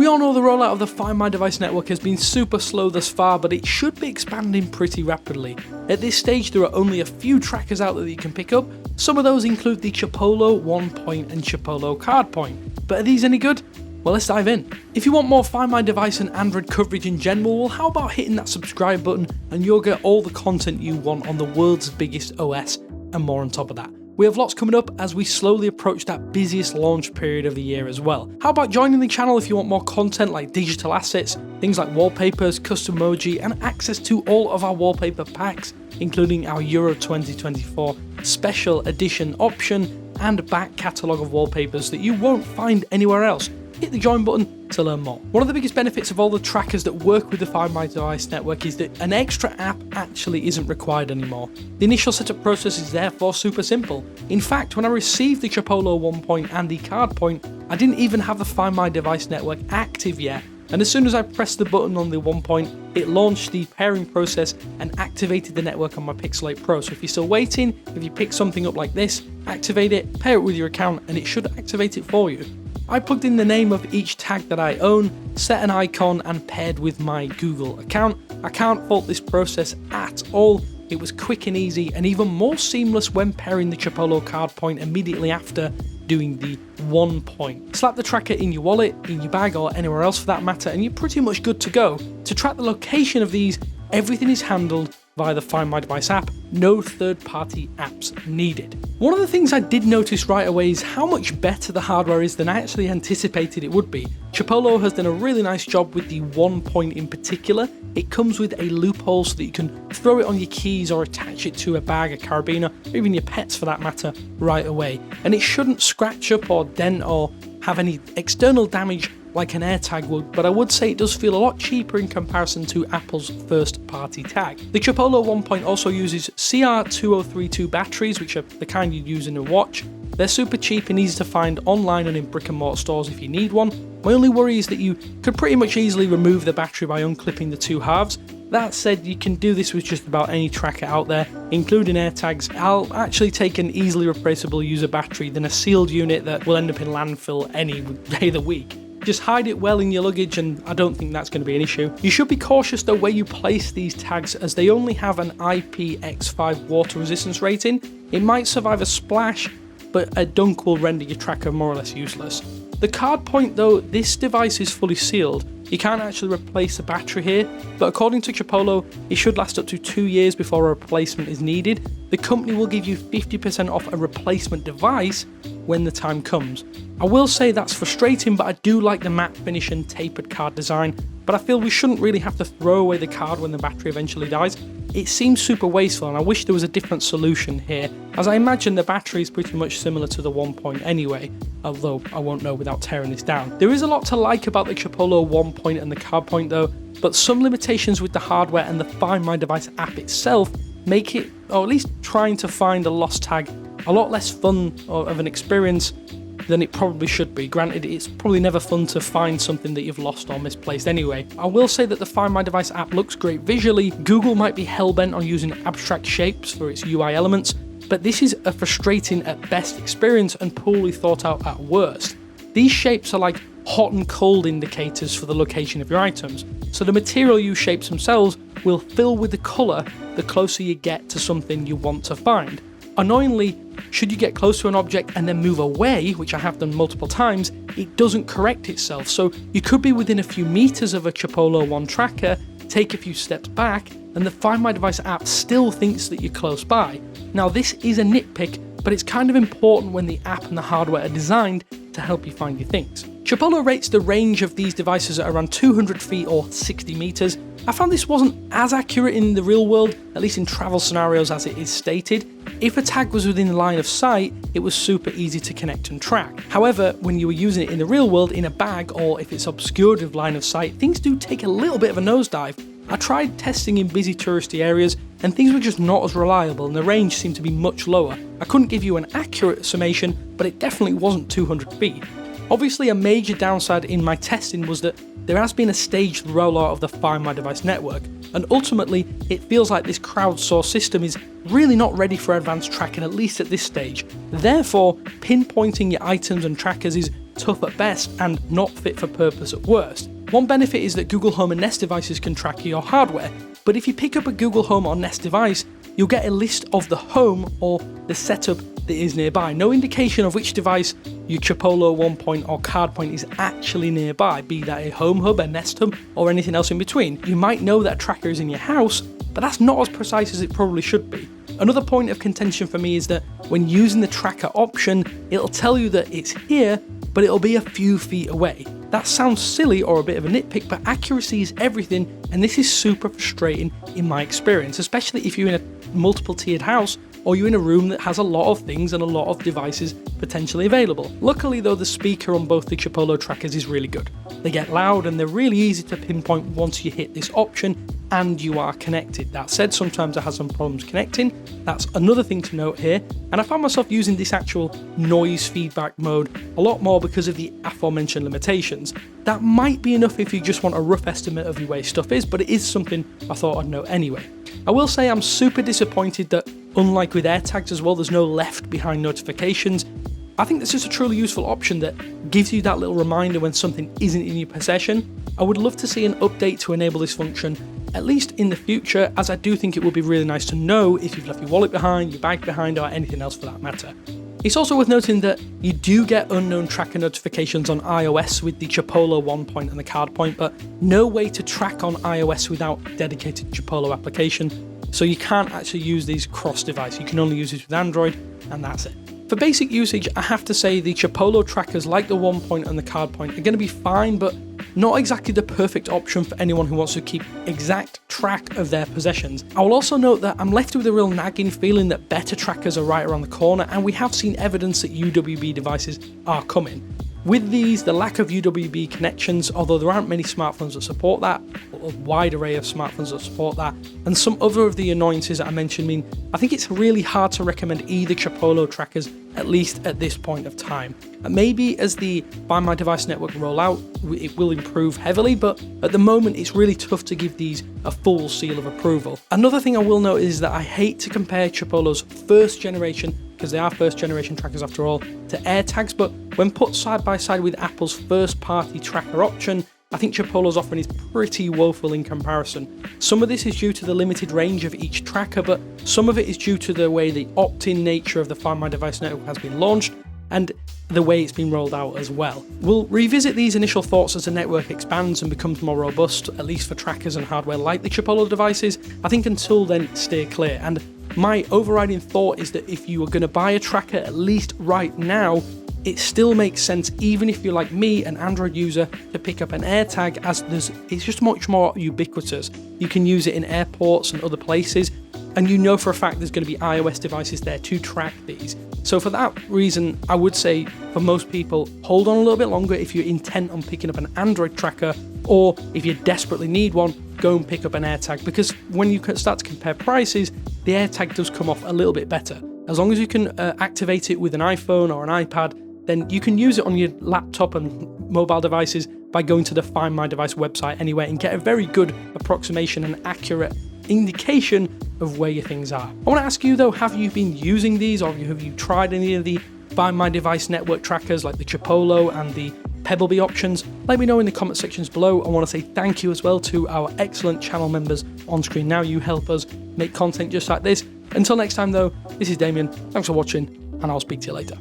We all know the rollout of the Find My Device network has been super slow thus far, but it should be expanding pretty rapidly. At this stage, there are only a few trackers out there that you can pick up. Some of those include the Chipolo 1-point and Chipolo Card Point. But are these any good? Well, let's dive in. If you want more Find My Device and Android coverage in general, well, how about hitting that subscribe button and you'll get all the content you want on the world's biggest OS and more on top of that. We have lots coming up as we slowly approach that busiest launch period of the year as well. How about joining the channel if you want more content like digital assets, things like wallpapers, custom emoji, and access to all of our wallpaper packs, including our Euro 2024 special edition option and back catalogue of wallpapers that you won't find anywhere else. Hit the join button to learn more. One of the biggest benefits of all the trackers that work with the Find My Device network is that an extra app actually isn't required anymore. The initial setup process is therefore super simple. In fact, when I received the Chipolo 1-point and the Card Point, I didn't even have the Find My Device network active yet, and as soon as I pressed the button on the 1-point, it launched the pairing process and activated the network on my Pixel 8 Pro. So if you're still waiting, if you pick something up like this, activate it, pair it with your account, and it should activate it for you. I plugged in the name of each tag that I own, set an icon, and paired with my Google account. I can't fault this process at all. It was quick and easy, and even more seamless when pairing the Chipolo Card Point immediately after doing the 1-point. Slap the tracker in your wallet, in your bag, or anywhere else for that matter, and you're pretty much good to go. To track the location of these, everything is handled via the Find My Device app, no third-party apps needed. One of the things I did notice right away is how much better the hardware is than I actually anticipated it would be. Chipolo has done a really nice job with the 1-point in particular. It comes with a loophole so that you can throw it on your keys or attach it to a bag, a carabiner, or even your pets for that matter, right away. And it shouldn't scratch up or dent or have any external damage like an AirTag would, but I would say it does feel a lot cheaper in comparison to Apple's first-party tag. The Chipolo 1-point also uses CR2032 batteries, which are the kind you'd use in a watch. They're super cheap and easy to find online and in brick-and-mortar stores if you need one. My only worry is that you could pretty much easily remove the battery by unclipping the two halves. That said, you can do this with just about any tracker out there, including AirTags. I'll actually take an easily replaceable user battery than a sealed unit that will end up in landfill any day of the week. Just hide it well in your luggage and I don't think that's going to be an issue. You should be cautious though where you place these tags as they only have an IPX5 water resistance rating. It might survive a splash, but a dunk will render your tracker more or less useless. The Card Point though, this device is fully sealed. You can't actually replace the battery here, but according to Chipolo, it should last up to 2 years before a replacement is needed. The company will give you 50% off a replacement device when the time comes. I will say that's frustrating, but I do like the matte finish and tapered card design, but I feel we shouldn't really have to throw away the card when the battery eventually dies. It seems super wasteful and I wish there was a different solution here, as I imagine the battery is pretty much similar to the 1-point anyway, although I won't know without tearing this down. There is a lot to like about the Chipolo 1-point and the Card Point though, but some limitations with the hardware and the Find My Device app itself make it, or at least trying to find a lost tag, a lot less fun of an experience than it probably should be. Granted, it's probably never fun to find something that you've lost or misplaced anyway. I will say that the Find My Device app looks great visually. Google might be hell-bent on using abstract shapes for its UI elements, but this is a frustrating at best experience and poorly thought out at worst. These shapes are like hot and cold indicators for the location of your items, so the material use shapes themselves will fill with the colour the closer you get to something you want to find. Annoyingly, should you get close to an object and then move away, which I have done multiple times, it doesn't correct itself. So you could be within a few meters of a Chipolo 1 tracker, take a few steps back, and the Find My Device app still thinks that you're close by. Now this is a nitpick, but it's kind of important when the app and the hardware are designed to help you find your things. Chipolo rates the range of these devices at around 200 feet or 60 meters. I found this wasn't as accurate in the real world, at least in travel scenarios as it is stated. If a tag was within line of sight, it was super easy to connect and track. However, when you were using it in the real world in a bag or if it's obscured with line of sight, things do take a little bit of a nosedive. I tried testing in busy touristy areas and things were just not as reliable and the range seemed to be much lower. I couldn't give you an accurate summation, but it definitely wasn't 200 feet. Obviously, a major downside in my testing was that there has been a staged rollout of the Find My Device network, and ultimately it feels like this crowdsourced system is really not ready for advanced tracking, at least at this stage. Therefore, pinpointing your items and trackers is tough at best and not fit for purpose at worst. One benefit is that Google Home and Nest devices can track your hardware, but if you pick up a Google Home or Nest device, you'll get a list of the home or the setup that is nearby. No indication of which device your Chipolo 1 point or card point is actually nearby, be that a home hub, a Nest hub, or anything else in between. You might know that a tracker is in your house, but that's not as precise as it probably should be. Another point of contention for me is that when using the tracker option, it'll tell you that it's here, but it'll be a few feet away. That sounds silly or a bit of a nitpick, but accuracy is everything, and this is super frustrating in my experience, especially if you're in a multiple tiered house or you're in a room that has a lot of things and a lot of devices potentially available. Luckily though, the speaker on both the Chipolo trackers is really good. They get loud and they're really easy to pinpoint once you hit this option and you are connected. That said, sometimes I have some problems connecting. That's another thing to note here, and I found myself using this actual noise feedback mode a lot more because of the aforementioned limitations. That might be enough if you just want a rough estimate of where stuff is, but it is something I thought I'd note anyway. I will say I'm super disappointed that, unlike with AirTags as well, there's no left behind notifications. I think this is a truly useful option that gives you that little reminder when something isn't in your possession. I would love to see an update to enable this function, at least in the future, as I do think it would be really nice to know if you've left your wallet behind, your bag behind, or anything else for that matter. It's also worth noting that you do get unknown tracker notifications on iOS with the Chipolo 1 point and the card point, but no way to track on iOS without dedicated Chipolo application, so you can't actually use these cross-device. You can only use it with Android, and that's it. For basic usage, I have to say the Chipolo trackers like the 1 point and the card point are going to be fine, but not exactly the perfect option for anyone who wants to keep exact track of their possessions. I will also note that I'm left with a real nagging feeling that better trackers are right around the corner, and we have seen evidence that UWB devices are coming. With these, the lack of UWB connections, although there aren't many smartphones that support that, or a wide array of smartphones that support that, and some other of the annoyances that I mentioned mean I think it's really hard to recommend either Chipolo trackers, at least at this point of time. And maybe as the Find My Device network roll out, it will improve heavily, but at the moment it's really tough to give these a full seal of approval. Another thing I will note is that I hate to compare Chipolo's first generation, because they are first generation trackers after all, to AirTags, but when put side by side with Apple's first party tracker option, I think Chipolo's offering is pretty woeful in comparison. Some of this is due to the limited range of each tracker, but some of it is due to the way the opt-in nature of the Find My Device network has been launched, and the way it's been rolled out as well. We'll revisit these initial thoughts as the network expands and becomes more robust, at least for trackers and hardware like the Chipolo devices. I think until then, steer clear. And my overriding thought is that if you are going to buy a tracker, at least right now, it still makes sense, even if you're like me, an Android user, to pick up an AirTag, as it's just much more ubiquitous. You can use it in airports and other places, and you know for a fact there's going to be iOS devices there to track these. So for that reason, I would say for most people, hold on a little bit longer if you're intent on picking up an Android tracker, or if you desperately need one, go and pick up an AirTag, because when you start to compare prices, the AirTag does come off a little bit better. As long as you can activate it with an iPhone or an iPad, then you can use it on your laptop and mobile devices by going to the Find My Device website anyway and get a very good approximation and accurate indication of where your things are. I want to ask you though, have you been using these, or have you tried any of the Find My Device network trackers like the Chipolo and the Pebblebee options? Let me know in the comment sections below. I want to say thank you as well to our excellent channel members on screen now. You help us make content just like this. Until next time though, this is Damien, thanks for watching, and I'll speak to you later.